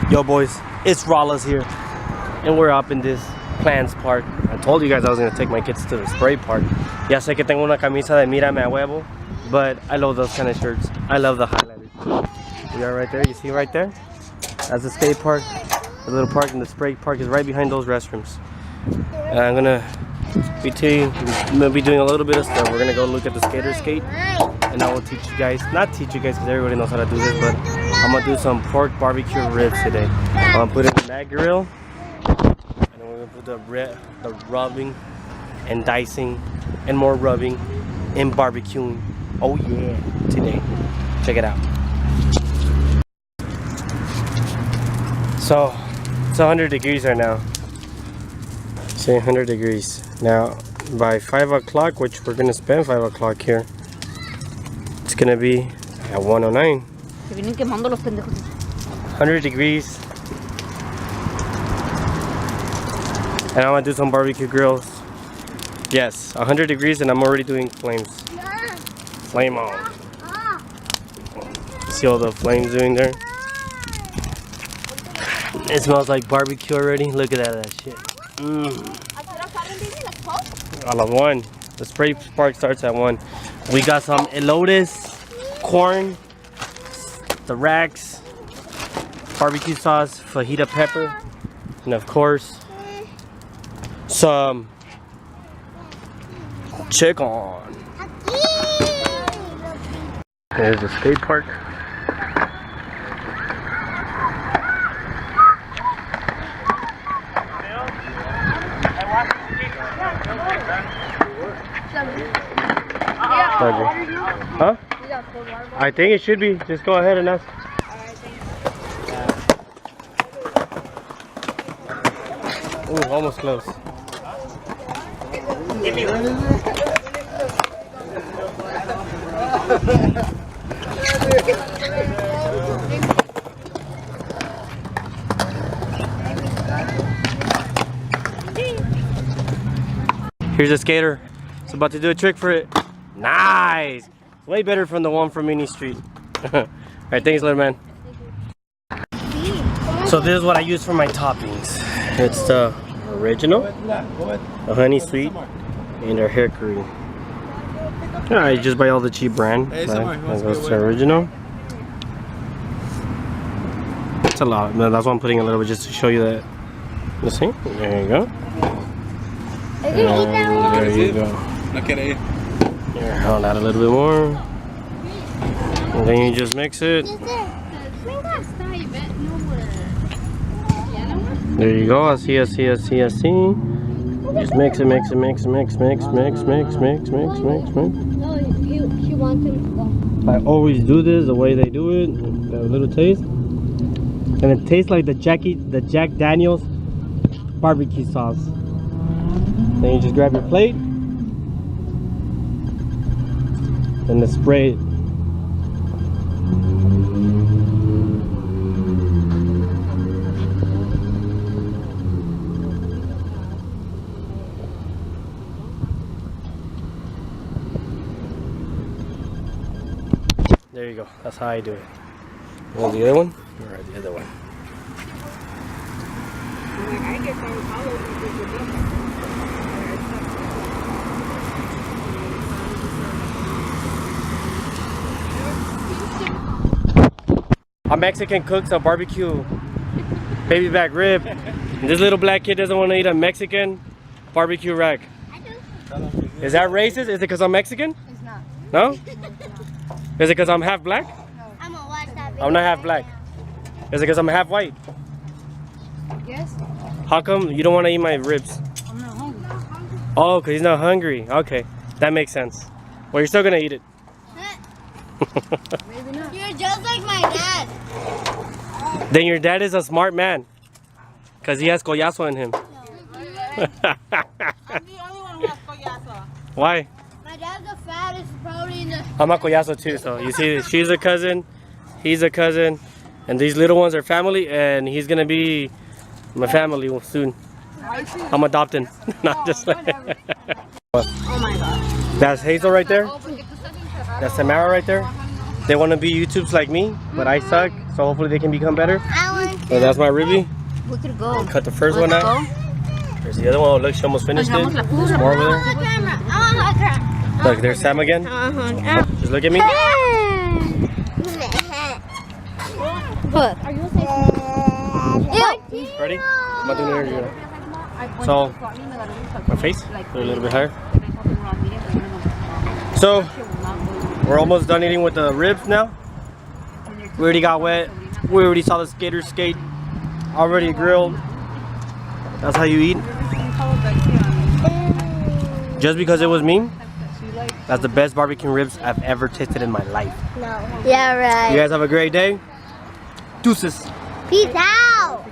Yo boys, it's Rollers here, and we're up in this Plans Park. I told you guys I was gonna take my kids to the spray park. Ya sé que tengo una camisa de mírame a huevo, but I love those kind of shirts. I love the highlighters. We are right there, you see right there? That's the skate park. The little park, and the spray park is right behind those restrooms. And I'm gonna be doing a little bit of stuff. We're gonna go look at the skaters skate, and I will teach you guys, not teach you guys because everybody knows how to do this, but I'm gonna do some pork barbecue ribs today. I'm gonna put it in that grill, and then we're gonna put the rubbing and dicing and more rubbing and barbecuing. Oh yeah, today. Check it out. So it's 100 degrees right now. See, 100 degrees. Now by 5 o'clock, which we're gonna spend 5 o'clock here, it's gonna be at 109. 100 degrees. And I'm gonna do some barbecue grills. Yes, 100 degrees, and I'm already doing flames. Flame on. See all the flames doing there? It smells like barbecue already. Look at that shit. All of one. The spray park starts at 1. We got some elotes, corn, the racks, barbecue sauce, fajita pepper, and of course some chicken. There's the skate park. Huh? I think it should be. Just go ahead and ask. Ooh, almost close. Here's a skater. It's about to do a trick for it. Nice! Way better from the one from Mini Street. Alright, thanks little man. So this is what I use for my toppings. It's the original, the honey sweet, and the hickory. I just buy all the cheap brand. That goes to the original. It's a lot. That's why I'm putting a little bit just to show you that. You see? There you go. And there you go. Here, hold that a little bit more. And then you just mix it. There you go. I see. Just mix it. I always do this the way they do it. Got a little taste. And it tastes like the Jack Daniel's barbecue sauce. Then you just grab your plate and then spray it. There you go. That's how I do it. You want the other one? Alright, the other one. Our Mexican cooks a barbecue baby back rib. And this little black kid doesn't want to eat a Mexican barbecue rack. I do. Is that racist? Is it because I'm Mexican? It's not. No? Is it because I'm half black? No. I'm gonna watch that video. I'm not half black. Is it because I'm half white? Yes. How come you don't want to eat my ribs? I'm not hungry. Oh, because he's not hungry. Okay, that makes sense. Well, you're still gonna eat it. Maybe not. You're just like my dad. Then your dad is a smart man. Because he has collazo in him. No. I'm the only one who has collazo. Why? My dad's the fattest probably in the... I'm a collazo too, so you see she's a cousin, he's a cousin, and these little ones are family, and he's going to be my family soon. I'm adopting. Not just like... Oh my god. That's Hazel right there. That's Samara right there. They want to be YouTubes like me, but I suck, so hopefully they can become better. I want So that's my ribby. We could go. Cut the first one out. There's the other one. Oh, look, she almost finished it. There's more over there. Look, there's Sam again. Just look at me. Look. Ready? I'm not doing it here. So, my face, a little bit higher. So, we're almost done eating with the ribs now. We already got wet. We already saw the skaters skate. Already grilled. That's how you eat. Just because it was me, that's the best barbecue ribs I've ever tasted in my life. Yeah, right. You guys have a great day. Deuces. Peace out.